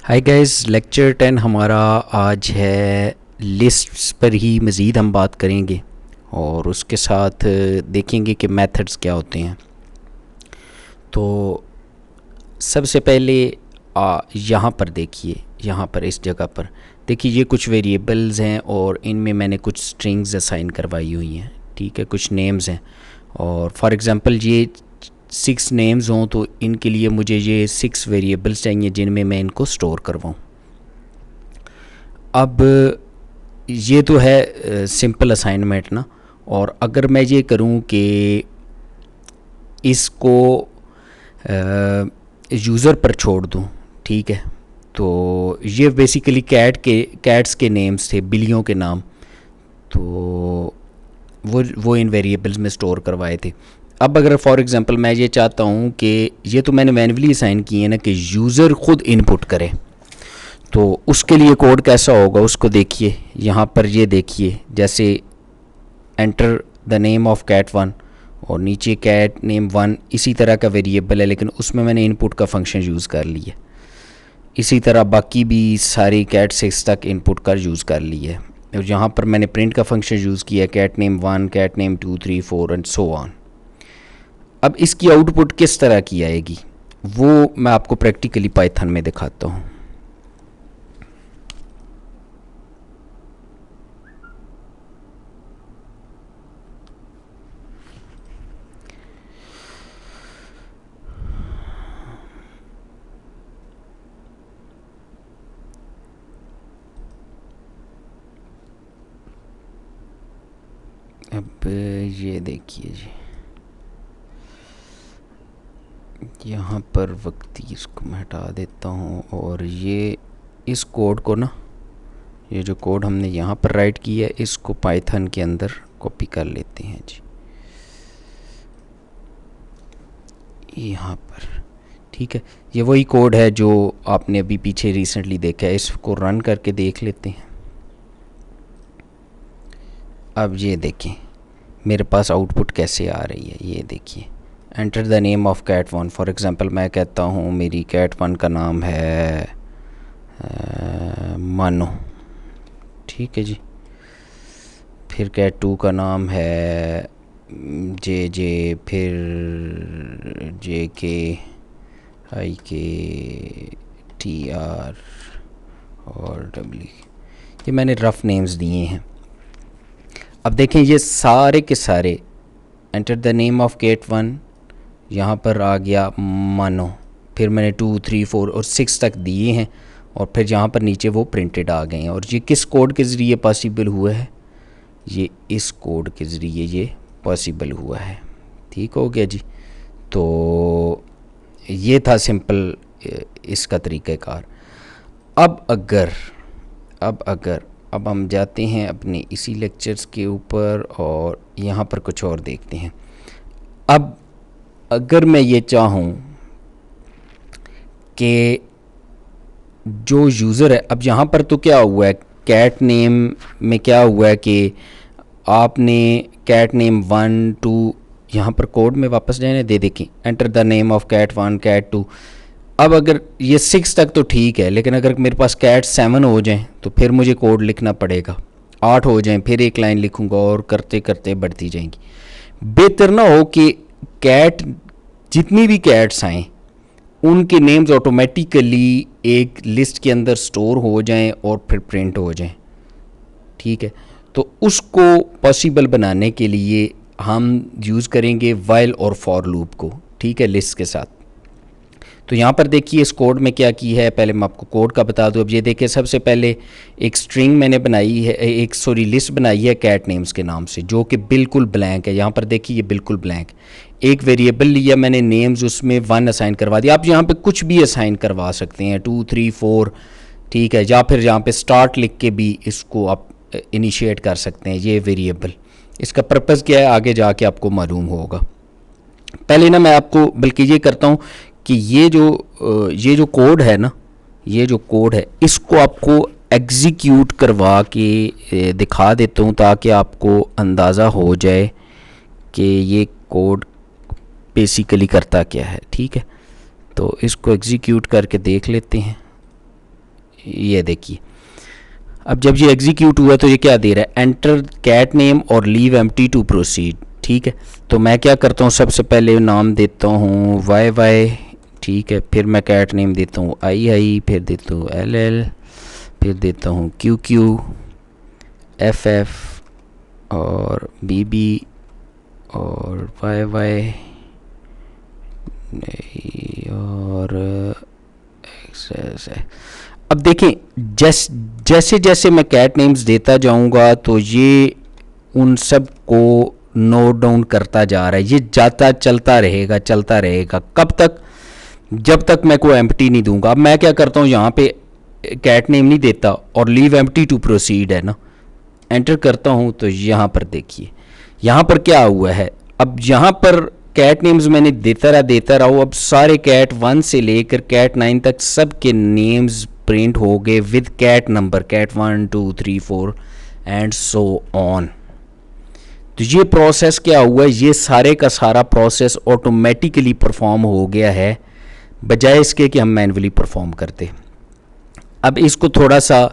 Hi guys, lecture 10 हमारा आज है। लिस्ट्स पर ही मज़ीद हम बात करेंगे और उसके साथ देखेंगे कि मेथड्स क्या होते हैं। तो सबसे पहले यहाँ पर देखिए, यहाँ पर इस जगह पर देखिए, ये कुछ वेरिएबल्स हैं और इनमें मैंने कुछ स्ट्रिंग्स असाइन करवाई हुई हैं। ठीक है, कुछ नेम्स हैं और फॉर एग्ज़ाम्पल ये 6 नेम्स हों तो इनके लिए मुझे ये 6 वेरिएबल्स चाहिए जिनमें मैं इनको स्टोर करवाऊँ। अब ये तो है सिंपल असाइनमेंट ना। और अगर मैं ये करूँ कि इसको यूज़र पर छोड़ दूँ, ठीक है, तो ये बेसिकली कैट्स के नेम्स थे, बिल्लियों के नाम। तो वो इन वेरिएबल्स में स्टोर करवाए थे। अब अगर फॉर एग्ज़ाम्पल मैं ये चाहता हूँ कि ये तो मैंने मैन्युअली असाइन किए ना, कि यूज़र ख़ुद इनपुट करे, तो उसके लिए कोड कैसा होगा उसको देखिए। यहाँ पर ये देखिए, जैसे enter the name of cat one और नीचे कैट नेम वन, इसी तरह का वेरिएबल है लेकिन उसमें मैंने इनपुट का फंक्शन यूज़ कर लिया। इसी तरह बाकी भी सारी कैट 6 तक इनपुट का यूज़ कर लिया है और यहाँ पर मैंने प्रिंट का फंक्शन यूज़ किया, cat name one, cat name 2, 3, 4 and so on. अब इसकी आउटपुट किस तरह की आएगी वो मैं आपको प्रैक्टिकली पाइथन में दिखाता हूँ। अब ये देखिए जी, यहाँ पर वक्ती इसको मैं हटा देता हूँ और ये इस कोड को ना, ये जो कोड हमने यहाँ पर राइट किया है इसको पाइथन के अंदर कॉपी कर लेते हैं जी, यहाँ पर। ठीक है, ये वही कोड है जो आपने अभी पीछे रिसेंटली देखा है। इसको रन करके देख लेते हैं। अब ये देखें मेरे पास आउटपुट कैसे आ रही है, ये देखिए, enter the name of cat one. For example मैं कहता हूँ मेरी कैट वन का नाम है मानो, ठीक है जी। फिर कैट टू का नाम है जे जे, फिर जे के आई के टी आर और डब्ल्यू। ये मैंने रफ़ नेम्स दिए हैं। अब देखें ये सारे के सारे, enter the name of cat one, यहाँ पर आ गया मानो, फिर मैंने 2, 3, 4 और 6 तक दिए हैं और फिर यहाँ पर नीचे वो प्रिंटेड आ गए हैं। और ये किस कोड के ज़रिए पॉसिबल हुआ है? ये इस कोड के ज़रिए ये पॉसिबल हुआ है। ठीक हो गया जी। तो ये था सिंपल इसका तरीक़ाकार। अब हम जाते हैं अपने इसी लेक्चर्स के ऊपर और यहाँ पर कुछ और देखते हैं। अब अगर मैं ये चाहूँ कि जो यूज़र है, अब यहाँ पर तो क्या हुआ है, कैट नेम में क्या हुआ है कि आपने कैट नेम 1, 2, यहाँ पर कोड में वापस जाने दे देखें, enter the name of cat 1, cat 2। अब अगर ये 6 तक तो ठीक है, लेकिन अगर मेरे पास कैट 7 हो जाए तो फिर मुझे कोड लिखना पड़ेगा। 8 हो जाए फिर एक लाइन लिखूँगा और करते करते बढ़ती जाएंगी। बेहतर ना हो कि कैट, जितनी भी कैट्स आएँ उनके नेम्स ऑटोमेटिकली एक लिस्ट के अंदर स्टोर हो जाएं और फिर प्रिंट हो जाएं। ठीक है, तो उसको पॉसिबल बनाने के लिए हम यूज़ करेंगे वाइल और फॉर लूप को, ठीक है, लिस्ट के साथ। तो यहाँ पर देखिए इस कोड में क्या की है, पहले मैं आपको कोड का बता दूँ। अब ये देखिए, सबसे पहले एक स्ट्रिंग मैंने बनाई है, लिस्ट बनाई है कैट नेम्स के नाम से, जो कि बिल्कुल ब्लैंक है। यहाँ पर देखिए ये बिल्कुल ब्लैंक। एक वेरिएबल लिया मैंने नेम्स, उसमें 1 असाइन करवा दिया। आप यहाँ पे कुछ भी असाइन करवा सकते हैं, 2, 3, 4, ठीक है, या फिर यहाँ पे स्टार्ट लिख के भी इसको आप इनिशिएट कर सकते हैं ये वेरिएबल। इसका पर्पज़ क्या है आगे जाके आपको मालूम होगा। पहले ना मैं आपको बल्कि ये करता हूँ कि ये जो कोड है ना, ये जो कोड है इसको आपको एग्जीक्यूट करवा के दिखा देता हूँ ताकि आपको अंदाज़ा हो जाए कि ये कोड बेसिकली करता क्या है। ठीक है, तो इसको एग्जीक्यूट करके देख लेते हैं। ये देखिए, अब जब ये एग्जीक्यूट हुआ तो ये क्या दे रहा है, एंटर कैट नेम और लीव एम्प्टी टू प्रोसीड। ठीक है, तो मैं क्या करता हूँ, सबसे पहले नाम देता हूँ वाई वाई। ठीक है, फिर मैं कैट नेम देता हूँ आई आई, फिर देता हूँ एल एल, फिर देता हूँ क्यू क्यू, एफ एफ और बी बी और वाई वाई और एक्स है। अब देखें, जैसे जैसे मैं कैट नेम्स देता जाऊंगा तो ये उन सब को नोट डाउन करता जा रहा है। ये जाता चलता रहेगा चलता रहेगा, कब तक, जब तक मैं कोई एम्प्टी नहीं दूंगा। अब मैं क्या करता हूँ, यहाँ पे कैट नेम नहीं देता और लीव एम्प्टी टू प्रोसीड है ना, एंटर करता हूँ तो यहाँ पर देखिए, यहाँ पर क्या हुआ है। अब यहाँ पर कैट नेम्स मैंने देता रहा हूँ। अब सारे कैट 1 से लेकर कैट 9 तक सब के नेम्स प्रिंट हो गए with cat number, cat 1 2 3 4 and so on. तो ये प्रोसेस क्या हुआ, ये सारे का सारा प्रोसेस ऑटोमेटिकली परफॉर्म हो गया है, बजाय इसके कि हम मैन्युअली परफॉर्म करते। अब इसको थोड़ा सा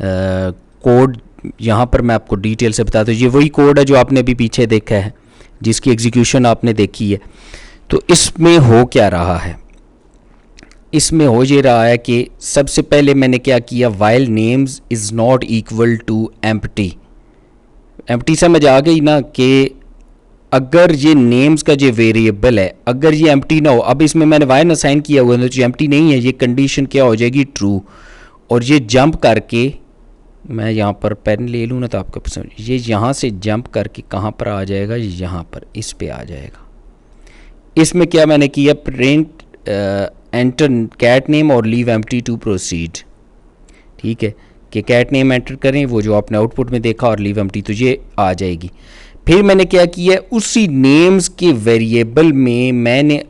कोड यहाँ पर मैं आपको डिटेल से बताता हूँ। ये वही कोड है जो आपने अभी पीछे देखा है, जिसकी एग्जीक्यूशन आपने देखी है। तो इसमें हो क्या रहा है, इसमें हो ये रहा है कि सबसे पहले मैंने क्या किया, while names is not equal to empty. Empty समझ आ गई ना, कि अगर ये नेम्स का जो वेरिएबल है अगर ये एम्प्टी ना हो, अब इसमें मैंने वाइन असाइन किया हुआ है तो एम्प्टी नहीं है, ये कंडीशन क्या हो जाएगी, ट्रू। और ये जंप करके, मैं यहाँ पर पेन ले लूँ ना तो आपको पसंद, ये यहाँ से जंप करके कहाँ पर आ जाएगा, यहाँ पर इस पे आ जाएगा। इसमें क्या मैंने किया, प्रिंट एंटर कैट नेम और लीव एम्प्टी टू प्रोसीड। ठीक है, कि कैट नेम एंटर करें वो जो आपने आउटपुट में देखा, और लीव एम्प्टी, तो ये आ जाएगी। फिर मैंने क्या किया, उसी नेम्स के वेरिएबल में मैंने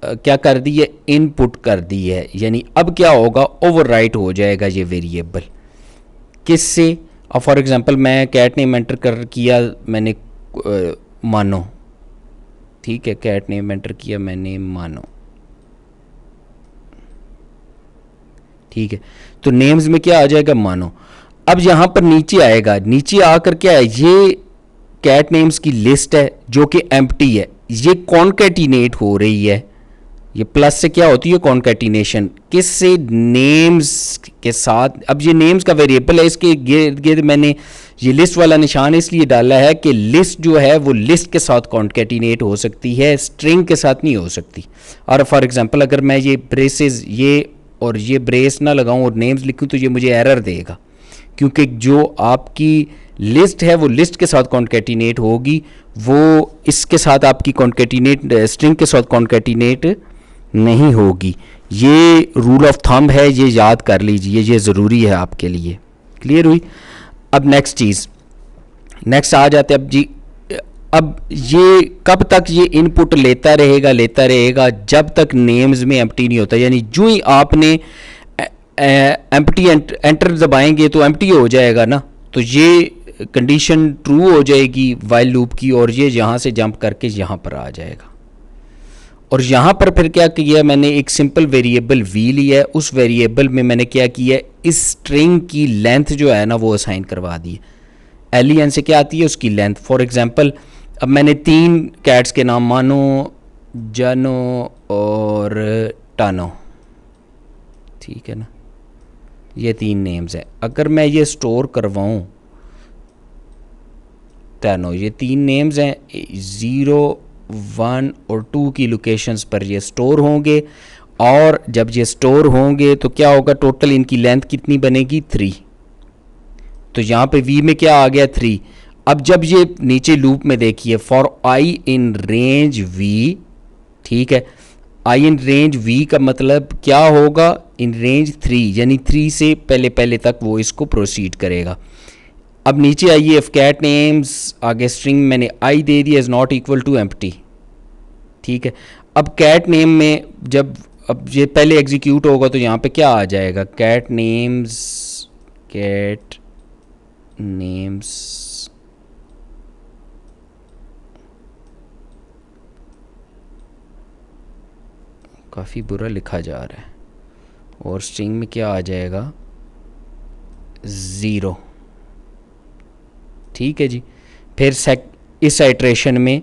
क्या कर दी है, इनपुट कर दी है। यानी अब क्या होगा, ओवरराइट हो जाएगा ये वेरिएबल। किससे, अब फॉर एग्जांपल मैं कैट नेम एंटर कर किया मैंने मानो। ठीक है, कैट नेम एंटर किया मैंने मानो। ठीक है, तो नेम्स में क्या आ जाएगा, मानो। अब यहाँ पर नीचे आएगा, नीचे आकर क्या है, ये कैट नेम्स की लिस्ट है जो कि एम्प्टी है, ये कॉन्कैटिनेट हो रही है। ये प्लस से क्या होती है, कॉन्कैटिनेशन, किससे, नेम्स के साथ। अब ये नेम्स का वेरिएबल है, इसके गिर्द गिर्द मैंने ये लिस्ट वाला निशान इसलिए डाला है कि लिस्ट जो है वो लिस्ट के साथ कॉन्कैटिनेट हो सकती है, स्ट्रिंग के साथ नहीं हो सकती। और फॉर एग्जांपल अगर मैं ये ब्रेसेस ये और ये ब्रेस ना लगाऊं और नेम्स लिखूं तो ये मुझे एरर देगा, क्योंकि जो आपकी लिस्ट है वो लिस्ट के साथ कॉन्कैटिनेट होगी, वो इसके साथ आपकी कॉन्कैटिनेट स्ट्रिंग के साथ कॉन्कैटिनेट नहीं होगी। ये रूल ऑफ थंब है, ये याद कर लीजिए, ये ज़रूरी है आपके लिए। क्लियर हुई। अब नेक्स्ट चीज़, नेक्स्ट आ जाते हैं अब जी। अब ये कब तक ये इनपुट लेता रहेगा जब तक नेम्स में एम्प्टी नहीं होता। यानी जो ही आपने एम्प्टी एंटर दबाएंगे तो एम्प्टी हो जाएगा ना, तो ये कंडीशन ट्रू हो जाएगी वाइल लूप की, और ये यहाँ से जंप करके यहाँ पर आ जाएगा। और यहाँ पर फिर क्या किया मैंने, एक सिंपल वेरिएबल v लिया है, उस वेरिएबल में मैंने क्या किया, इस स्ट्रिंग की लेंथ जो है ना वो असाइन करवा दी है। len से क्या आती है, उसकी लेंथ। फॉर एग्जांपल अब मैंने 3 कैट्स के नाम मानो, जानो और टानो, ठीक है ना, ये 3 नेम्स हैं। अगर मैं ये स्टोर करवाऊँ टानो, ये 3 नेम्स हैं, 0 1 और 2 की लोकेशंस पर ये स्टोर होंगे। और जब ये स्टोर होंगे तो क्या होगा, टोटल इनकी लेंथ कितनी बनेगी, 3। तो यहाँ पे v में क्या आ गया, 3। अब जब ये नीचे लूप में देखिए, for i in range v, ठीक है, i इन रेंज v का मतलब क्या होगा, इन रेंज 3, यानी 3 से पहले पहले तक वो इसको प्रोसीड करेगा। अब नीचे आइए, इफ कैट नेम्स, आगे स्ट्रिंग मैंने i दे दिया is not equal to empty. ठीक है, अब कैट नेम में जब अब ये पहले एग्जीक्यूट होगा तो यहाँ पे क्या आ जाएगा, कैट नेम्स काफ़ी बुरा लिखा जा रहा है, और स्ट्रिंग में क्या आ जाएगा, 0, ठीक है जी। फिर इस आइट्रेशन में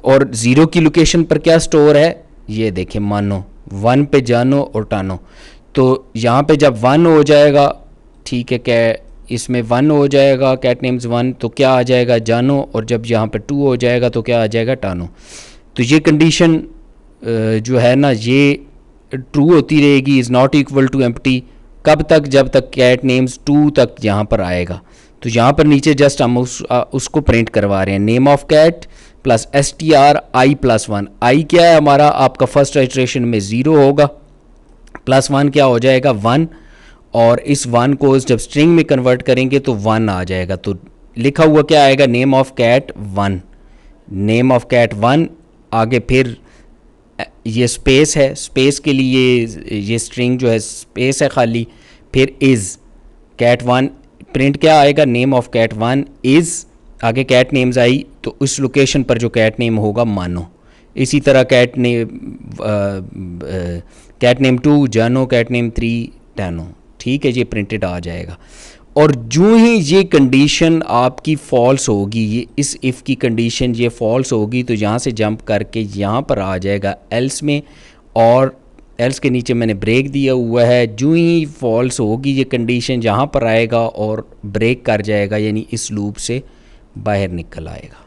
और 0 की लोकेशन पर क्या स्टोर है, ये देखें मानो 1 पे जानो और टानो। तो यहाँ पे जब 1 हो जाएगा, ठीक है, क्या इसमें 1 हो जाएगा कैट नेम्स 1, तो क्या आ जाएगा जानो, और जब यहाँ पे 2 हो जाएगा तो क्या आ जाएगा टानो। तो ये कंडीशन जो है ना ये ट्रू होती रहेगी, is not equal to empty. कब तक, जब तक कैट नेम्स 2 तक यहाँ पर आएगा। तो यहाँ पर नीचे जस्ट हम उसको प्रिंट करवा रहे हैं, name of cat plus str i plus 1। I क्या है हमारा, आपका फर्स्ट आइट्रेशन में 0 होगा, प्लस 1 क्या हो जाएगा 1, और इस 1 को जब स्ट्रिंग में कन्वर्ट करेंगे तो 1 आ जाएगा। तो लिखा हुआ क्या आएगा, name of cat 1, name of cat 1। आगे फिर ये स्पेस है, स्पेस के लिए ये स्ट्रिंग जो है स्पेस है खाली, फिर इज़ कैट 1, प्रिंट क्या आएगा, नेम ऑफ कैट 1 इज़, आगे कैट नेम्स आई तो उस लोकेशन पर जो कैट नेम होगा मानो। इसी तरह कैट नेम 2 जानो, कैट नेम 3 टानो, ठीक है, ये प्रिंटेड आ जाएगा। और जो ही ये कंडीशन आपकी फॉल्स होगी, ये इस इफ़ की कंडीशन ये फॉल्स होगी, तो यहाँ से जंप करके यहाँ पर आ जाएगा एल्स में, और एल्स के नीचे मैंने ब्रेक दिया हुआ है। जो ही फॉल्स होगी ये कंडीशन यहाँ पर आएगा और ब्रेक कर जाएगा, यानी इस लूप से बाहर निकल आएगा।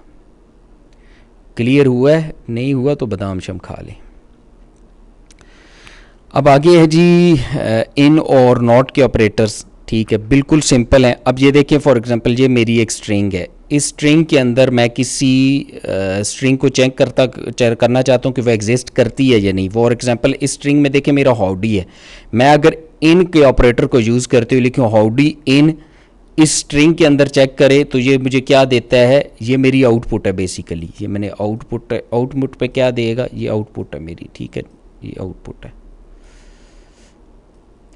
क्लियर हुआ है, नहीं हुआ तो बादाम शम खा लें। अब आगे है जी इन और नॉट के ऑपरेटर्स, ठीक है, बिल्कुल सिंपल है। अब ये देखिए फॉर एग्जांपल ये मेरी एक स्ट्रिंग है, इस स्ट्रिंग के अंदर मैं किसी स्ट्रिंग को चेक करना चाहता हूँ कि वह एग्जिस्ट करती है या नहीं। फॉर एग्जांपल इस स्ट्रिंग में देखिए मेरा हाउडी है, मैं अगर इन के ऑपरेटर को यूज़ करते हुए लिखूँ हाउडी इन, इस स्ट्रिंग के अंदर चेक करे तो ये मुझे क्या देता है, ये मेरी आउटपुट है बेसिकली। ये मैंने आउटपुट पे क्या देगा, ये आउटपुट है मेरी, ठीक है, ये आउटपुट है।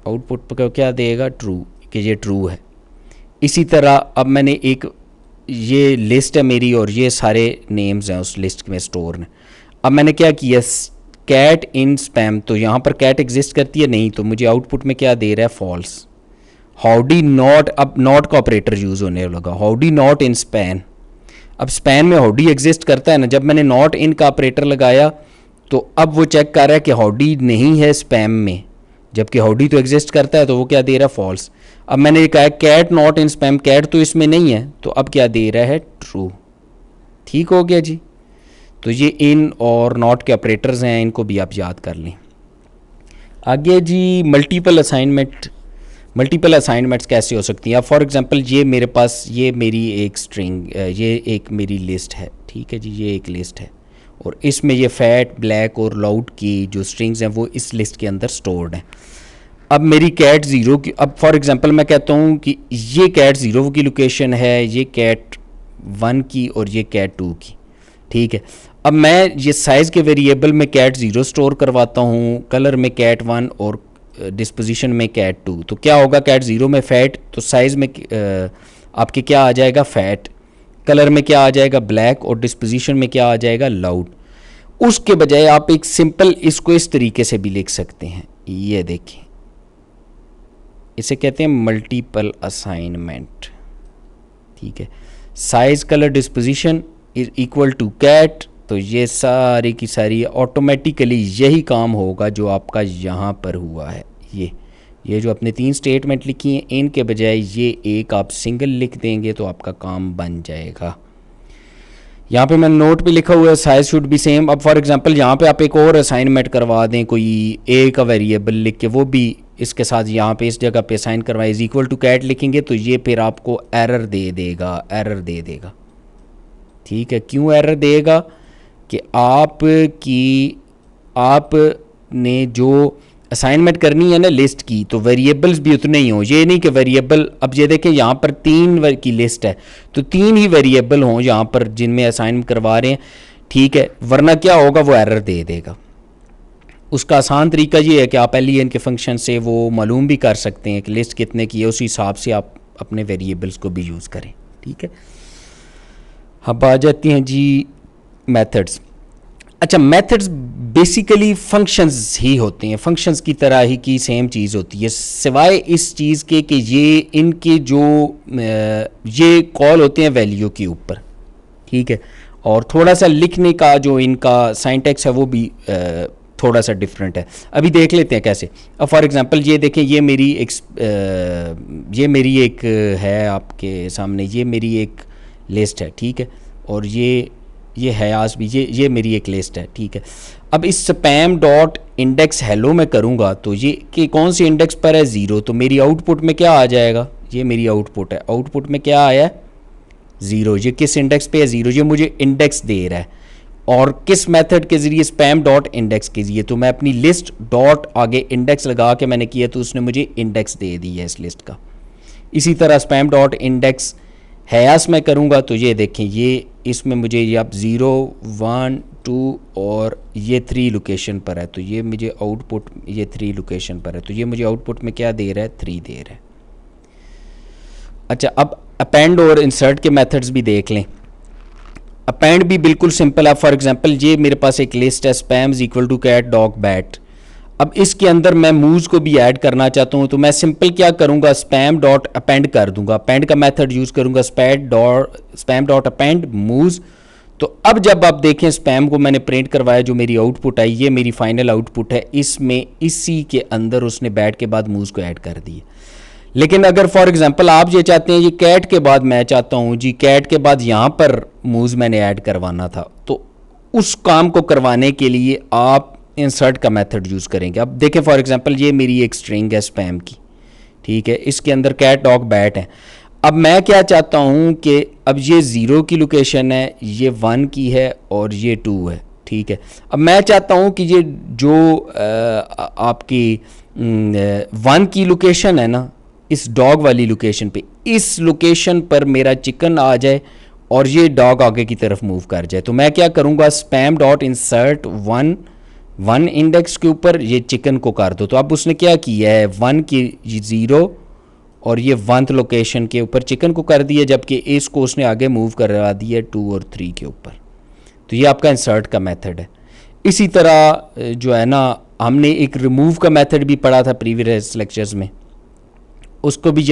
आउटपुट पर क्या देगा, ट्रू, कि ये ट्रू है। इसी तरह अब मैंने एक, ये लिस्ट है मेरी और ये सारे नेम्स हैं उस लिस्ट में स्टोर हैं। अब मैंने क्या किया, कैट इन स्पैम, तो यहाँ पर कैट एग्जिस्ट करती है नहीं, तो मुझे आउटपुट में क्या दे रहा है, फॉल्स। हाउडी नॉट, अब नॉट का ऑपरेटर यूज़ होने लगा, हाउडी नॉट इन स्पैन। अब स्पैन में हाउडी एग्जिस्ट करता है ना, जब मैंने नॉट इन का ऑपरेटर लगाया तो अब वो चेक कर रहा है कि हाउडी नहीं है स्पैम में, जबकि हाउडी तो एग्जिस्ट करता है, तो वो क्या दे रहा है, फॉल्स। अब मैंने ये कहा cat not in spam, cat तो इसमें नहीं है, तो अब क्या दे रहा है, ट्रू। ठीक हो गया जी। तो ये इन और नॉट के ऑपरेटर्स हैं, इनको भी आप याद कर लें। आगे जी मल्टीपल असाइनमेंट, मल्टीपल असाइनमेंट्स कैसे हो सकती हैं। अब फॉर एग्जांपल ये मेरे पास, ये मेरी एक स्ट्रिंग, ये एक मेरी लिस्ट है, ठीक है जी, ये एक लिस्ट है और इसमें ये फैट, ब्लैक और लाउड की जो स्ट्रिंग्स हैं वो इस लिस्ट के अंदर स्टोर्ड हैं। अब मेरी कैट 0 की, अब फॉर एग्जांपल मैं कहता हूँ कि ये कैट 0 की लोकेशन है, ये कैट 1 की और ये कैट 2 की, ठीक है। अब मैं ये साइज़ के वेरिएबल में कैट 0 स्टोर करवाता हूँ, कलर में कैट 1 और डिस्पोजिशन में कैट 2, तो क्या होगा, कैट 0 में फैट, तो साइज़ में आपके क्या आ जाएगा, फैट, कलर में क्या आ जाएगा, ब्लैक, और डिस्पोजिशन में क्या आ जाएगा, लाउड। उसके बजाय आप एक सिंपल इसको इस तरीके से भी लिख सकते हैं, ये देखिए, इसे कहते हैं मल्टीपल असाइनमेंट, ठीक है। Size, colour, disposition is equal to cat, तो ये सारी की सारी ऑटोमेटिकली यही काम होगा जो आपका यहाँ पर हुआ है। ये जो आपने 3 स्टेटमेंट लिखी हैं, इनके बजाय ये एक आप सिंगल लिख देंगे तो आपका काम बन जाएगा। यहाँ पे मैंने नोट पे लिखा हुआ है साइज शुड बी सेम। अब फॉर एग्जांपल यहाँ पे आप एक और असाइनमेंट करवा दें, कोई ए का वेरिएबल लिख के, वो भी इसके साथ यहाँ पे इस जगह पे असाइन करवाएं, इज इक्वल टू कैट लिखेंगे तो ये फिर आपको एरर दे देगा, ठीक है। क्यों एरर देगा, कि आपने जो असाइनमेंट करनी है ना लिस्ट की, तो वेरिएबल्स भी उतने ही हों। ये नहीं कि वेरिएबल, अब ये देखें यहाँ पर 3 की लिस्ट है तो 3 ही वेरिएबल हों यहाँ पर जिनमें असाइन करवा रहे हैं, ठीक है, वरना क्या होगा, वो एरर दे देगा। उसका आसान तरीका ये है कि आप LEN के फंक्शन से वो मालूम भी कर सकते हैं कि लिस्ट कितने की है, उस हिसाब से आप अपने वेरिएबल्स को भी यूज़ करें, ठीक है। अब आ जाती हैं जी मेथड्स। अच्छा, मेथड्स बेसिकली फंक्शंस ही होते हैं, फंक्शंस की तरह ही की सेम चीज़ होती है, सिवाय इस चीज़ के कि ये इनके जो ये कॉल होते हैं वैल्यू के ऊपर, ठीक है। और थोड़ा सा लिखने का जो इनका साइंटेक्स है वो भी थोड़ा सा डिफरेंट है। अभी देख लेते हैं कैसे। अब फॉर एग्जांपल ये देखें, ये मेरी एक है आपके सामने, ये मेरी एक लिस्ट है, ठीक है। और ये है आज भी, ये मेरी एक लिस्ट है, ठीक है। अब इस स्पैम डॉट इंडेक्स हेलो मैं करूँगा तो ये कि कौन सी इंडेक्स पर है, ज़ीरो, तो मेरी आउटपुट में क्या आ जाएगा, ये मेरी आउटपुट है, आउटपुट में क्या आया है, ज़ीरो। ये किस इंडेक्स पे है, ज़ीरो, ये मुझे इंडेक्स दे रहा है। और किस मेथड के ज़रिए, स्पैम डॉट इंडेक्स के ज़रिए। तो मैं अपनी लिस्ट डॉट आगे इंडेक्स लगा के मैंने किया तो उसने मुझे इंडेक्स दे दी है इस लिस्ट का। इसी तरह स्पैम डॉट इंडेक्स हैस मैं करूँगा तो ये देखें, ये इसमें मुझे ये अब 0 1 2 और ये 3 लोकेशन पर है, तो ये मुझे आउटपुट, ये 3 लोकेशन पर है, तो ये मुझे आउटपुट में क्या दे रहा है, 3 दे रहा है। अच्छा, अब अपेंड और इंसर्ट के मेथड्स भी देख लें। अपेंड भी बिल्कुल सिंपल है। फॉर एग्जांपल ये मेरे पास एक लिस्ट है, spams equal to cat dog bat. अब इसके अंदर मैं मूव्स को भी ऐड करना चाहता हूँ तो मैं सिंपल क्या करूँगा, स्पैम डॉट अपेंड कर दूंगा, अपेंड का मेथड यूज़ करूँगा, स्पैम डॉट अपेंड मूव्स। तो अब जब आप देखें स्पैम को मैंने प्रिंट करवाया, जो मेरी आउटपुट आई, ये मेरी फाइनल आउटपुट है, इसमें इसी के अंदर उसने बैट के बाद मूव्स को ऐड कर दिए। लेकिन अगर फॉर एग्जांपल आप ये चाहते हैं, ये कैट के बाद मैं चाहता हूँ जी कैट के बाद यहाँ पर मूव्स मैंने ऐड करवाना था, तो उस काम को करवाने के लिए आप इंसर्ट का मेथड यूज़ करेंगे। अब देखें फॉर एग्जांपल ये मेरी एक स्ट्रिंग है स्पैम की, ठीक है, इसके अंदर कैट डॉग बैट है। अब मैं क्या चाहता हूँ कि अब ये 0 की लोकेशन है, ये 1 की है और ये 2 है, ठीक है। अब मैं चाहता हूँ कि ये जो आपकी 1 की लोकेशन है ना, इस डॉग वाली लोकेशन पे, इस लोकेशन पर मेरा चिकन आ जाए और ये डॉग आगे की तरफ मूव कर जाए। तो मैं क्या करूँगा, स्पैम डॉट इंसर्ट 1 इंडेक्स के ऊपर ये चिकन को कर दो। तो अब उसने क्या किया है, 1 की 0 और ये 1th लोकेशन के ऊपर चिकन को कर दिया, जबकि इसको उसने आगे मूव करवा दिया 2 और 3 के ऊपर। तो ये आपका इंसर्ट का मेथड है। इसी तरह जो है ना, हमने एक रिमूव का मेथड भी पढ़ा था प्रीवियस लेक्चर्स में, उसको भी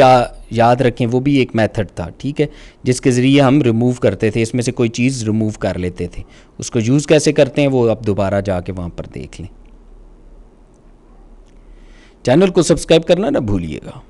याद रखें, वो भी एक मेथड था, ठीक है, जिसके ज़रिए हम रिमूव करते थे, इसमें से कोई चीज़ रिमूव कर लेते थे। उसको यूज़ कैसे करते हैं वो आप दोबारा जाके वहाँ पर देख लें। चैनल को सब्सक्राइब करना ना भूलिएगा।